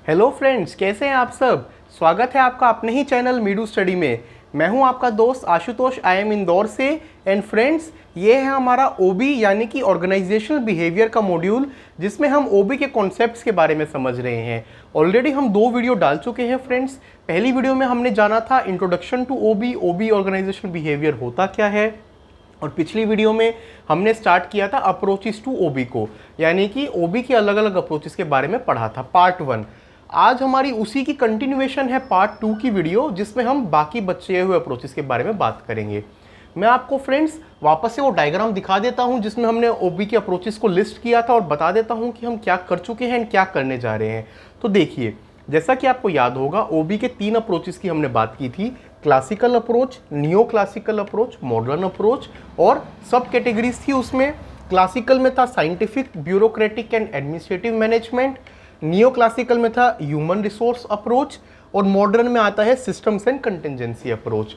Hello friends, कैसे हैं आप सब। स्वागत है आपका अपने ही चैनल मीडू स्टडी में। मैं हूं आपका दोस्त आशुतोष, आई एम इंदौर से। एंड फ्रेंड्स, ये है हमारा ओबी यानी कि ऑर्गेनाइजेशनल बिहेवियर का मॉड्यूल, जिसमें हम ओबी के कॉन्सेप्ट्स के बारे में समझ रहे हैं। ऑलरेडी हम 2 वीडियो डाल चुके हैं फ्रेंड्स। पहली वीडियो में हमने जाना था introduction to OB, OB organizational behaviour होता क्या है, और पिछली वीडियो में हमने स्टार्ट किया था अप्रोचेस टू ओबी को, यानी कि ओबी के अलग अलग अप्रोचेस के बारे में पढ़ा था, पार्ट 1। आज हमारी उसी की कंटिन्यूएशन है पार्ट 2 की वीडियो, जिसमें हम बाकी बचे हुए अप्रोचेस के बारे में बात करेंगे। मैं आपको फ्रेंड्स वापस से वो डायग्राम दिखा देता हूं जिसमें हमने ओबी के अप्रोचेस को लिस्ट किया था, और बता देता हूं कि हम क्या कर चुके हैं एंड क्या करने जा रहे हैं। तो देखिए, जैसा कि आपको याद होगा, ओबी के 3 अप्रोचेस की हमने बात की थी। Classical approach, neo classical approach, modern approach, और सब कैटेगरीज थी उसमें। क्लासिकल में था scientific, bureaucratic and administrative management. Neo classical में था ह्यूमन रिसोर्स अप्रोच, और मॉडर्न में आता है सिस्टम्स एंड कंटिजेंसी अप्रोच।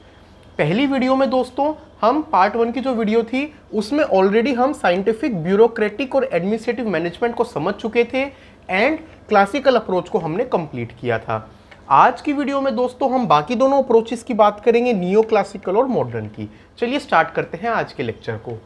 पहली वीडियो में दोस्तों हम पार्ट 1 की जो वीडियो थी उसमें ऑलरेडी हम साइंटिफिक, ब्यूरोक्रेटिक और एडमिनिस्ट्रेटिव मैनेजमेंट को समझ चुके थे, एंड क्लासिकल अप्रोच को हमने कंप्लीट किया था। आज की वीडियो में दोस्तों हम बाकी दोनों अप्रोचेस की बात करेंगे, नियो क्लासिकल और मॉडर्न की। चलिए स्टार्ट करते हैं आज के लेक्चर को।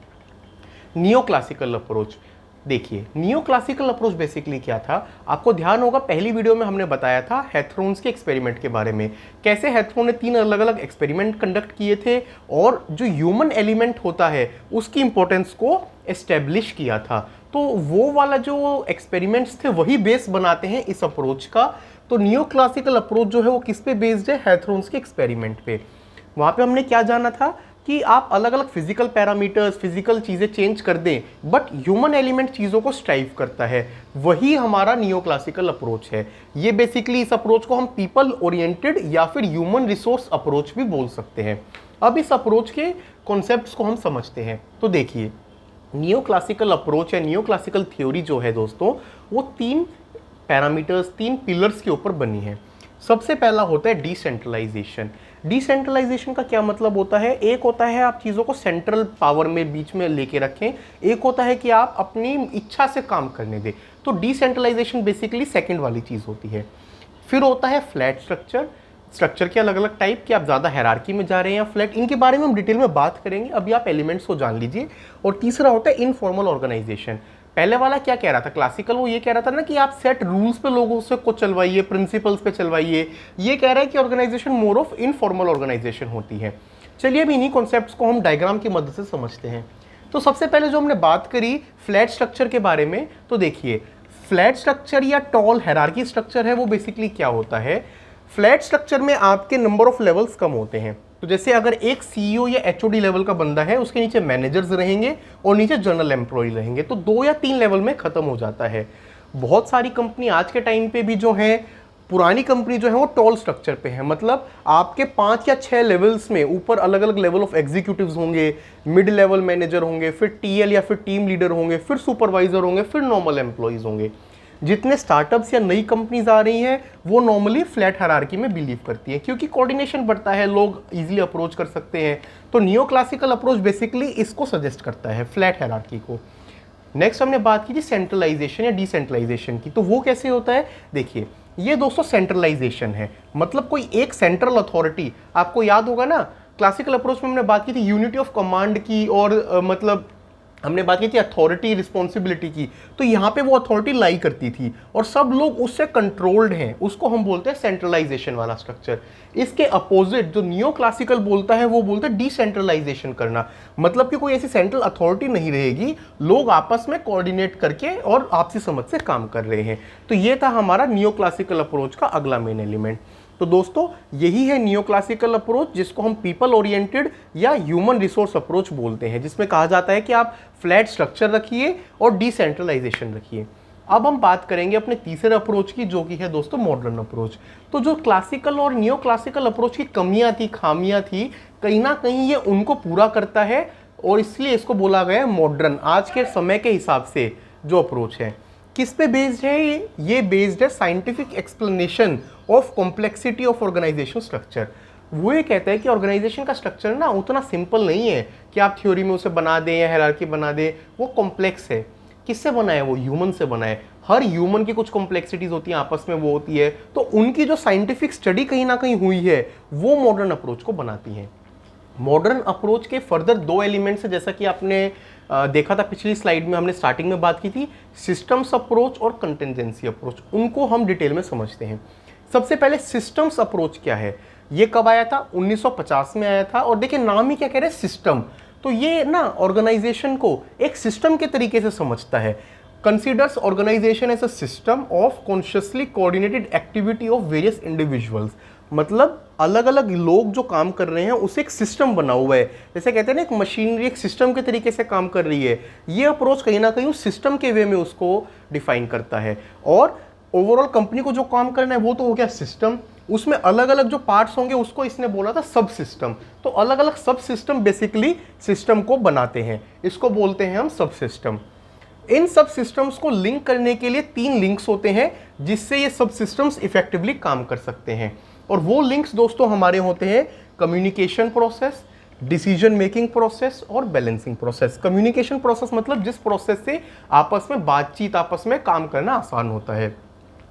Neo classical approach. देखिए, नियो क्लासिकल अप्रोच बेसिकली क्या था, आपको ध्यान होगा पहली वीडियो में हमने बताया था हैथरोन्स के एक्सपेरिमेंट के बारे में। कैसे हैथरोन ने 3 अलग अलग एक्सपेरिमेंट कंडक्ट किए थे, और जो ह्यूमन एलिमेंट होता है उसकी इंपॉर्टेंस को एस्टेब्लिश किया था। तो वो वाला जो एक्सपेरिमेंट्स थे वही बेस बनाते हैं इस अप्रोच का। तो नियो क्लासिकल अप्रोच जो है वो किस पे बेस्ड है, हैथरोन्स के एक्सपेरिमेंट पे। वहाँ पे हमने क्या जाना था कि आप अलग अलग फिजिकल पैरामीटर्स, फिजिकल चीज़ें चेंज कर दें, बट ह्यूमन एलिमेंट चीज़ों को स्ट्राइव करता है। वही हमारा नियो क्लासिकल अप्रोच है। ये बेसिकली इस अप्रोच को हम पीपल ओरिएंटेड या फिर ह्यूमन रिसोर्स अप्रोच भी बोल सकते हैं। अब इस अप्रोच के कॉन्सेप्ट्स को हम समझते हैं। तो देखिए, नियो क्लासिकल अप्रोच या नियो क्लासिकल थ्योरी जो है दोस्तों, वो 3 पैरामीटर्स, 3 पिलर्स के ऊपर बनी है। सबसे पहला होता है डिसेंट्रलाइजेशन। डिसेंट्रलाइजेशन का क्या मतलब होता है, एक होता है आप चीज़ों को सेंट्रल पावर में बीच में लेके रखें, एक होता है कि आप अपनी इच्छा से काम करने दें। तो डिसेंट्रलाइजेशन बेसिकली सेकंड वाली चीज़ होती है। फिर होता है फ्लैट स्ट्रक्चर। स्ट्रक्चर के अलग अलग टाइप, कि आप ज़्यादा हायरार्की में जा रहे हैं या फ्लैट, इनके बारे में हम डिटेल में बात करेंगे, अभी आप एलिमेंट्स को जान लीजिए। और तीसरा होता है इनफॉर्मल ऑर्गेनाइजेशन। पहले वाला क्या कह रहा था, क्लासिकल, वो ये कह रहा था ना कि आप सेट रूल्स पे लोगों से को चलवाइए, प्रिंसिपल्स पे चलवाइए। ये कह रहा है कि organization more of informal organization होती है। चलिए अब इन्हीं कॉन्सेप्ट्स को हम डायग्राम की मदद से समझते हैं। तो सबसे पहले जो हमने बात करी फ्लैट स्ट्रक्चर के बारे में, तो देखिए, फ्लैट स्ट्रक्चर या टॉल हायरार्की स्ट्रक्चर है, वो बेसिकली क्या होता है, फ्लैट स्ट्रक्चर में आपके नंबर ऑफ लेवल्स कम होते हैं। तो जैसे अगर एक सीईओ या एचओडी लेवल का बंदा है, उसके नीचे मैनेजर्स रहेंगे और नीचे जनरल एम्प्लॉय रहेंगे, तो 2 या 3 लेवल में खत्म हो जाता है। बहुत सारी कंपनी आज के टाइम पे भी जो है, पुरानी कंपनी जो है वो टॉल स्ट्रक्चर पे है, मतलब आपके 5 या 6 लेवल्स में ऊपर अलग अलग लेवल ऑफ एग्जीक्यूटिव्स होंगे, मिड लेवल मैनेजर होंगे, फिर टीएल या फिर टीम लीडर होंगे, फिर सुपरवाइजर होंगे, फिर नॉर्मल एम्प्लॉयज होंगे। जितने स्टार्टअप्स या नई कंपनीज आ रही हैं वो नॉर्मली फ्लैट हायरार्की में बिलीव करती हैं, क्योंकि कोऑर्डिनेशन बढ़ता है, लोग इजीली अप्रोच कर सकते हैं। तो नियो क्लासिकल अप्रोच बेसिकली इसको सजेस्ट करता है, फ्लैट हायरार्की को। नेक्स्ट हमने बात की थी सेंट्रलाइजेशन या डिसेंट्रलाइजेशन की। तो वो कैसे होता है, देखिए, ये दोस्तों सेंट्रलाइजेशन है, मतलब कोई एक सेंट्रल अथॉरिटी, आपको याद होगा ना क्लासिकल अप्रोच में हमने बात की थी यूनिटी ऑफ कमांड की, और मतलब हमने बात की थी अथॉरिटी रिस्पॉन्सिबिलिटी की। तो यहाँ पे वो अथॉरिटी लाई करती थी और सब लोग उससे कंट्रोल्ड हैं, उसको हम बोलते हैं सेंट्रलाइजेशन वाला स्ट्रक्चर। इसके अपोजिट जो नियो क्लासिकल बोलता है वो बोलता है डिसेंट्रलाइजेशन करना, मतलब कि कोई ऐसी सेंट्रल अथॉरिटी नहीं रहेगी, लोग आपस में कोऑर्डिनेट करके और आपसी समझ से काम कर रहे हैं। तो ये था हमारा नियो क्लासिकल अप्रोच का अगला मेन एलिमेंट। तो दोस्तों यही है नियो क्लासिकल अप्रोच, जिसको हम पीपल ओरिएंटेड या ह्यूमन रिसोर्स अप्रोच बोलते हैं, जिसमें कहा जाता है कि आप फ्लैट स्ट्रक्चर रखिए और डिसेंट्रलाइजेशन रखिए। अब हम बात करेंगे अपने तीसरे अप्रोच की, जो कि है दोस्तों मॉडर्न अप्रोच। तो जो क्लासिकल और नियो क्लासिकल अप्रोच की कमियां थी, खामियां थी, कहीं ना कहीं ये उनको पूरा करता है, और इसलिए इसको बोला गया है मॉडर्न। आज के समय के हिसाब से जो अप्रोच है, किस पे बेस्ड है ये बेस्ड है scientific explanation of complexity of organization structure. वो ये कहता है कि ऑर्गेनाइजेशन का स्ट्रक्चर ना उतना सिंपल नहीं है कि आप थ्योरी में उसे बना दें या हायरार्की बना दें, वो कॉम्प्लेक्स है। किससे बना है? वो ह्यूमन से बना है। हर ह्यूमन की कुछ कॉम्प्लेक्सिटीज होती हैं, आपस में वो होती है, तो उनकी जो साइंटिफिक स्टडी कहीं ना कहीं हुई है वो मॉडर्न अप्रोच को बनाती है। मॉडर्न अप्रोच के फर्दर दो एलिमेंट्स है, जैसा कि आपने देखा था पिछली स्लाइड में, हमने स्टार्टिंग में बात की थी, सिस्टम्स अप्रोच और कंटिंजेंसी अप्रोच। उनको हम डिटेल में समझते हैं। सबसे पहले सिस्टम्स अप्रोच क्या है, ये कब आया था? 1950 में आया था। और देखिए नाम ही क्या कह रहे हैं, सिस्टम। तो ये ना ऑर्गेनाइजेशन को एक सिस्टम के तरीके से समझता है। Considers organization as a system of consciously coordinated activity of various individuals. मतलब अलग अलग लोग जो काम कर रहे हैं उसे एक सिस्टम बना हुआ है। जैसे कहते हैं ना, एक मशीनरी एक सिस्टम के तरीके से काम कर रही है। ये अप्रोच कहीं ना कहीं उस सिस्टम के वे में उसको डिफाइन करता है। और ओवरऑल कंपनी को जो काम करना है वो तो हो गया सिस्टम, उसमें अलग अलग जो पार्ट्स होंगे उसको इसने बोला था सब सिस्टम। तो अलग अलग सब सिस्टम बेसिकली सिस्टम को बनाते हैं, इसको बोलते हैं हम सब सिस्टम। इन सब सिस्टम्स को लिंक करने के लिए 3 लिंक्स होते हैं जिससे ये सब सिस्टम्स इफेक्टिवली काम कर सकते हैं। और वो लिंक्स दोस्तों हमारे होते हैं communication process, decision making process और बैलेंसिंग प्रोसेस। कम्युनिकेशन प्रोसेस मतलब जिस प्रोसेस से आपस में बातचीत, आपस में काम करना आसान होता है।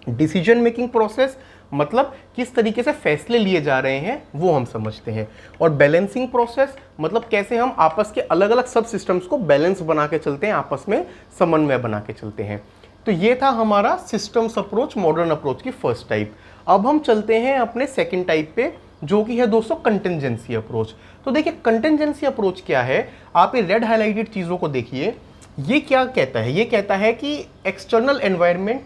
डिसीजन मेकिंग प्रोसेस मतलब किस तरीके से फैसले लिए जा रहे हैं वो हम समझते हैं। और बैलेंसिंग प्रोसेस मतलब कैसे हम आपस के अलग अलग सब सिस्टम्स को बैलेंस बना के चलते हैं, आपस में समन्वय बना के चलते हैं। तो ये था हमारा सिस्टम्स अप्रोच, मॉडर्न अप्रोच की फर्स्ट टाइप। अब हम चलते हैं अपने सेकेंड टाइप पे, जो कि है दोस्तों कंटिंजेंसी अप्रोच। तो देखिए कंटिंजेंसी अप्रोच क्या है, आप ये रेड हाईलाइटेड चीज़ों को देखिए। ये क्या कहता है? ये कहता है कि external environment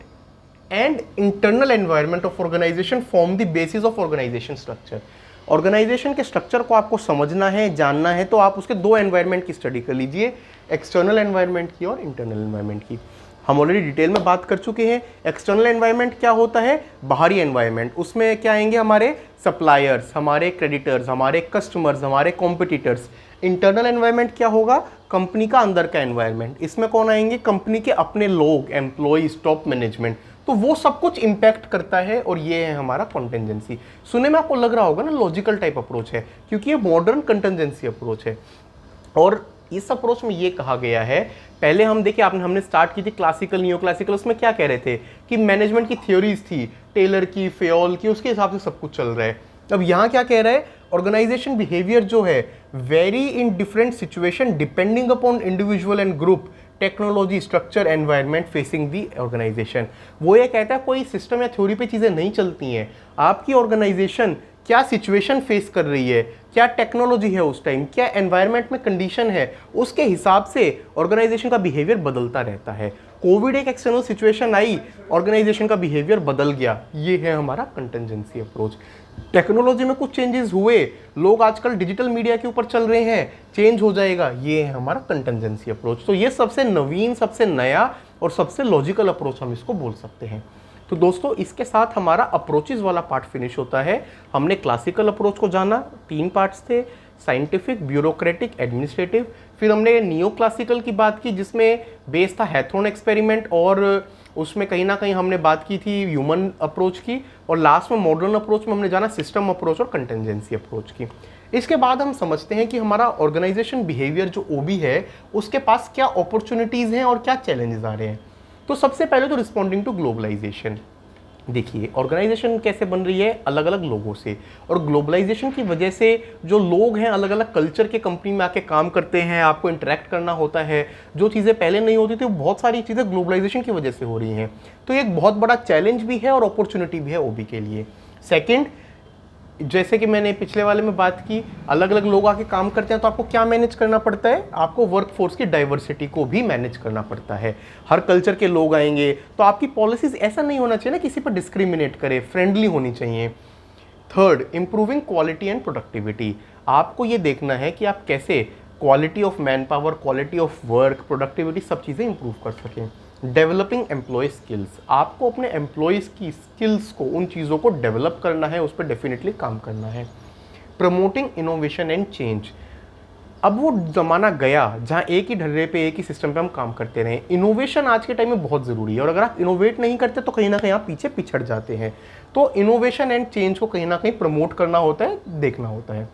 and internal environment of organization form the basis of organization structure. Organization के स्ट्रक्चर को आपको समझना है, जानना है, तो आप उसके 2 एनवायरनमेंट की स्टडी कर लीजिए, एक्सटर्नल एनवायरनमेंट की और इंटरनल एनवायरनमेंट की। हम ऑलरेडी डिटेल में बात कर चुके हैं। एक्सटर्नल एनवायरनमेंट क्या होता है? बाहरी एनवायरनमेंट। उसमें क्या आएंगे? हमारे सप्लायर्स, हमारे क्रेडिटर्स, हमारे कस्टमर्स, हमारे कॉम्पिटिटर्स। इंटरनल एनवायरनमेंट क्या होगा? कंपनी का अंदर का एनवायरनमेंट। इसमें कौन आएंगे? कंपनी के अपने लोग, एम्प्लॉइज, टॉप मैनेजमेंट। तो वो सब कुछ इंपैक्ट करता है और ये है हमारा कंटिंजेंसी। सुनने में आपको लग रहा होगा ना लॉजिकल टाइप अप्रोच है, क्योंकि ये मॉडर्न कंटिंजेंसी अप्रोच है। और इस अप्रोच में ये कहा गया है, पहले हम देखिए हमने स्टार्ट की थी क्लासिकल, नियो क्लासिकल। उसमें क्या कह रहे थे कि मैनेजमेंट की थ्योरीज थी, टेलर की, फेयोल की, उसके हिसाब से सब कुछ चल रहा है। अब यहाँ क्या कह रहा है? ऑर्गेनाइजेशन बिहेवियर जो है vary in different situation depending upon individual and group, technology, structure, environment facing the organization. वो ये कहता है कोई सिस्टम या थ्योरी पे चीज़ें नहीं चलती हैं, आपकी ऑर्गेनाइजेशन क्या सिचुएशन फेस कर रही है, क्या टेक्नोलॉजी है उस टाइम, क्या एनवायरनमेंट में कंडीशन है, उसके हिसाब से ऑर्गेनाइजेशन का बिहेवियर बदलता रहता है। कोविड एक एक्सटर्नल सिचुएशन आई, ऑर्गेनाइजेशन का बिहेवियर बदल गया, ये है हमारा कंटिंजेंसी अप्रोच। टेक्नोलॉजी में कुछ चेंजेस हुए, लोग आजकल डिजिटल मीडिया के ऊपर चल रहे हैं, चेंज हो जाएगा, ये है हमारा कंटिंजेंसी अप्रोच। तो ये सबसे नवीन, सबसे नया और सबसे लॉजिकल अप्रोच हम इसको बोल सकते हैं। तो दोस्तों इसके साथ हमारा अप्रोचेस वाला पार्ट फिनिश होता है। हमने क्लासिकल अप्रोच को जाना, 3 पार्ट्स थे, साइंटिफिक, ब्यूरोक्रेटिक, एडमिनिस्ट्रेटिव। फिर हमने नियो क्लासिकल की बात की जिसमें बेस था हैथोन एक्सपेरिमेंट, और उसमें कहीं ना कहीं हमने बात की थी ह्यूमन अप्रोच की। और लास्ट में मॉडर्न अप्रोच में हमने जाना सिस्टम अप्रोच और कंटिंजेंसी अप्रोच की। इसके बाद हम समझते हैं कि हमारा ऑर्गेनाइजेशन बिहेवियर जो ओबी है उसके पास क्या अपॉर्चुनिटीज़ हैं और क्या चैलेंजेस आ रहे हैं। तो सबसे पहले तो रिस्पॉन्डिंग टू ग्लोबलाइजेशन। देखिए ऑर्गेनाइजेशन कैसे बन रही है? अलग अलग लोगों से। और ग्लोबलाइजेशन की वजह से जो लोग हैं अलग अलग कल्चर के कंपनी में आके काम करते हैं, आपको इंटरेक्ट करना होता है, जो चीज़ें पहले नहीं होती थी वो बहुत सारी चीज़ें ग्लोबलाइजेशन की वजह से हो रही हैं। तो ये एक बहुत बड़ा चैलेंज भी है और अपॉर्चुनिटी भी है ओबी के लिए। सेकेंड, जैसे कि मैंने पिछले वाले में बात की, अलग अलग लोग आके काम करते हैं तो आपको क्या मैनेज करना पड़ता है? आपको वर्कफोर्स की डाइवर्सिटी को भी मैनेज करना पड़ता है। हर कल्चर के लोग आएंगे तो आपकी पॉलिसीज ऐसा नहीं होना चाहिए ना किसी पर डिस्क्रिमिनेट करे, फ्रेंडली होनी चाहिए। Third, improving quality and productivity. आपको ये देखना है कि आप कैसे quality of man power, quality of work, productivity सब चीज़ें इंप्रूव कर सकें। डेवलपिंग एम्प्लॉय स्किल्स, आपको अपने एम्प्लॉयज़ की स्किल्स को, उन चीज़ों को डेवलप करना है, उस पर डेफिनेटली काम करना है। Promoting innovation and change. अब वो ज़माना गया जहाँ एक ही ढर्रे पे, एक ही सिस्टम पे हम काम करते रहे। इनोवेशन आज के टाइम में बहुत ज़रूरी है और अगर आप इनोवेट नहीं करते तो कहीं ना कहीं आप पीछे पिछड़ जाते हैं। तो इनोवेशन एंड चेंज को कहीं ना कहीं प्रमोट करना होता है, देखना होता है।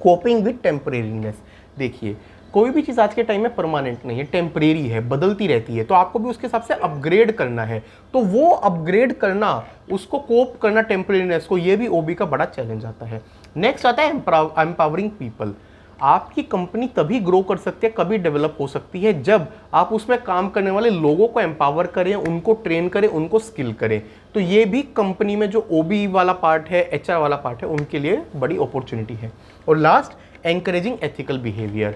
Coping with temporariness. देखिए कोई भी चीज़ आज के टाइम में परमानेंट नहीं है, टेम्परेरी है, बदलती रहती है, तो आपको भी उसके हिसाब से अपग्रेड करना है। तो वो अपग्रेड करना, उसको कोप करना टेम्परेरीनेस को, ये भी ओबी का बड़ा चैलेंज आता है। नेक्स्ट आता है एम्पावरिंग पीपल। आपकी कंपनी तभी ग्रो कर सकती है, कभी डेवलप हो सकती है, जब आप उसमें काम करने वाले लोगों को एम्पावर करें, उनको ट्रेन करें, उनको स्किल करें। तो ये भी कंपनी में जो ओबी वाला पार्ट है, एचआर वाला पार्ट है, उनके लिए बड़ी अपॉर्चुनिटी है। और लास्ट, एनकरेजिंग एथिकल बिहेवियर।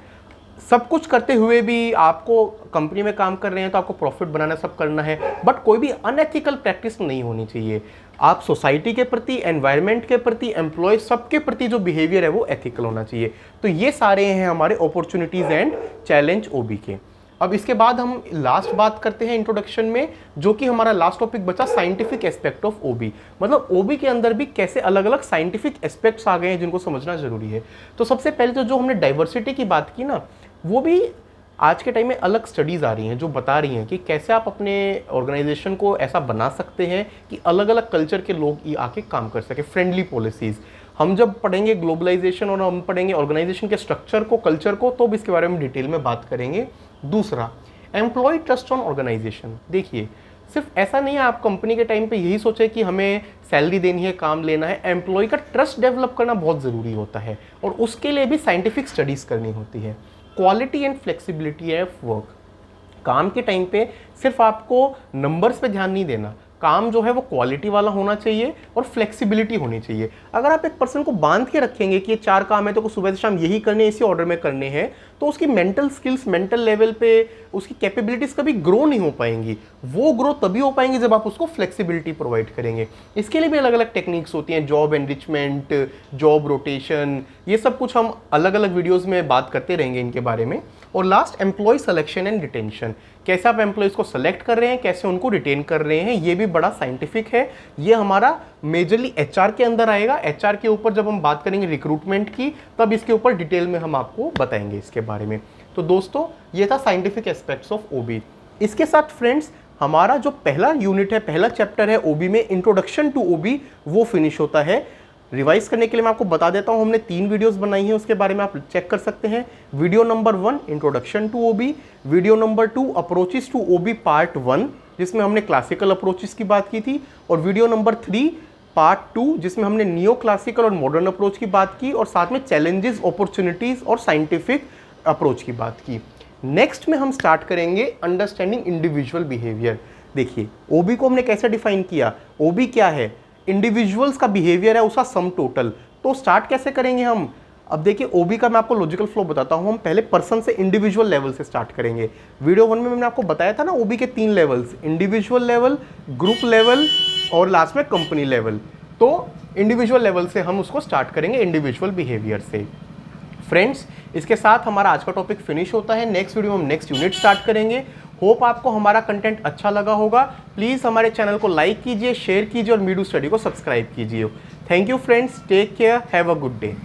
सब कुछ करते हुए भी आपको कंपनी में काम कर रहे हैं तो आपको प्रॉफिट बनाना, सब करना है, बट कोई भी अनएथिकल प्रैक्टिस नहीं होनी चाहिए। आप सोसाइटी के प्रति, एनवायरनमेंट के प्रति, एम्प्लॉय, सबके प्रति जो बिहेवियर है वो एथिकल होना चाहिए। तो ये सारे हैं हमारे अपॉर्चुनिटीज एंड चैलेंज ओबी के। अब इसके बाद हम लास्ट बात करते हैं इंट्रोडक्शन में, जो कि हमारा लास्ट टॉपिक बचा, साइंटिफिक एस्पेक्ट ऑफ ओबी। मतलब ओबी के अंदर भी कैसे अलग अलग साइंटिफिक एस्पेक्ट्स आ गए हैं जिनको समझना जरूरी है। तो सबसे पहले तो जो हमने डाइवर्सिटी की बात की ना, वो भी आज के टाइम में अलग स्टडीज़ आ रही हैं जो बता रही हैं कि कैसे आप अपने ऑर्गेनाइजेशन को ऐसा बना सकते हैं कि अलग अलग कल्चर के लोग ये आके काम कर सके। फ्रेंडली पॉलिसीज़, हम जब पढ़ेंगे ग्लोबलाइजेशन और हम पढ़ेंगे ऑर्गेनाइजेशन के स्ट्रक्चर को, कल्चर को, तो भी इसके बारे में डिटेल में बात करेंगे। दूसरा, एम्प्लॉय ट्रस्ट ऑन ऑर्गेनाइजेशन। देखिए, सिर्फ ऐसा नहीं है आप कंपनी के टाइम पे यही सोचे कि हमें सैलरी देनी है, काम लेना है। एम्प्लॉय का ट्रस्ट डेवलप करना बहुत ज़रूरी होता है और उसके लिए भी साइंटिफिक स्टडीज़ करनी होती है। Quality and flexibility of work. काम के टाइम पे सिर्फ आपको नंबर्स पे ध्यान नहीं देना, काम जो है वो क्वालिटी वाला होना चाहिए और फ्लेक्सिबिलिटी होनी चाहिए। अगर आप एक पर्सन को बांध के रखेंगे कि ये 4 काम है तो सुबह से शाम यही करने, इसी ऑर्डर में करने हैं, तो उसकी मेंटल स्किल्स, मेंटल लेवल पे उसकी कैपेबिलिटीज़ कभी ग्रो नहीं हो पाएंगी। वो ग्रो तभी हो पाएंगी जब आप उसको फ्लेक्सिबिलिटी प्रोवाइड करेंगे। इसके लिए भी अलग अलग टेक्निक्स होती हैं, जॉब एनरिचमेंट, जॉब रोटेशन, ये सब कुछ हम अलग अलग वीडियोज़ में बात करते रहेंगे इनके बारे में। और last, employ selection and retention. कैसे आप एम्प्लॉयज़ को सेलेक्ट कर रहे हैं, कैसे उनको रिटेन कर रहे हैं, ये भी बड़ा साइंटिफिक है। ये हमारा मेजरली एचआर के अंदर आएगा। एचआर के ऊपर जब हम बात करेंगे रिक्रूटमेंट की, तब इसके ऊपर डिटेल में हम आपको बताएंगे इसके बारे में। तो दोस्तों, ये था साइंटिफिक एस्पेक्ट्स ऑफ ओबी। इसके साथ फ्रेंड्स, हमारा जो पहला यूनिट है, पहला चैप्टर है ओबी में, इंट्रोडक्शन टू ओबी, वो फिनिश होता है। रिवाइज करने के लिए मैं आपको बता देता हूं, हमने 3 वीडियोस बनाई हैं, उसके बारे में आप चेक कर सकते हैं। Video number 1 introduction to OB, video number 2 approaches to OB part 1, जिसमें हमने क्लासिकल अप्रोचेस की बात की थी, और वीडियो नंबर 3 पार्ट 2, जिसमें हमने नियो क्लासिकल और मॉडर्न अप्रोच की बात की, और साथ में चैलेंजेस, अपॉर्चुनिटीज और साइंटिफिक अप्रोच की बात की। नेक्स्ट में हम स्टार्ट करेंगे अंडरस्टैंडिंग इंडिविजुअल बिहेवियर। देखिए, ओबी को हमने कैसे डिफाइन किया, ओबी क्या है, इंडिविजुअल्स का बिहेवियर है, उसका सम टोटल। तो स्टार्ट कैसे करेंगे हम, अब देखिए ओबी का मैं आपको लॉजिकल फ्लो बताता हूं। हम पहले पर्सन से, इंडिविजुअल लेवल से स्टार्ट करेंगे। वीडियो 1 में मैंने आपको बताया था ना ओबी के 3 levels, individual level, group level और लास्ट में कंपनी लेवल। तो इंडिविजुअल लेवल से हम उसको स्टार्ट करेंगे, इंडिविजुअल बिहेवियर से। फ्रेंड्स, इसके साथ हमारा आज का टॉपिक फिनिश होता है। नेक्स्ट वीडियो में हम नेक्स्ट यूनिट स्टार्ट करेंगे। होप आपको हमारा कंटेंट अच्छा लगा होगा। प्लीज़ हमारे चैनल को लाइक कीजिए, शेयर कीजिए और मीडू स्टडी को सब्सक्राइब कीजिए। Thank you friends, take care, have a good day.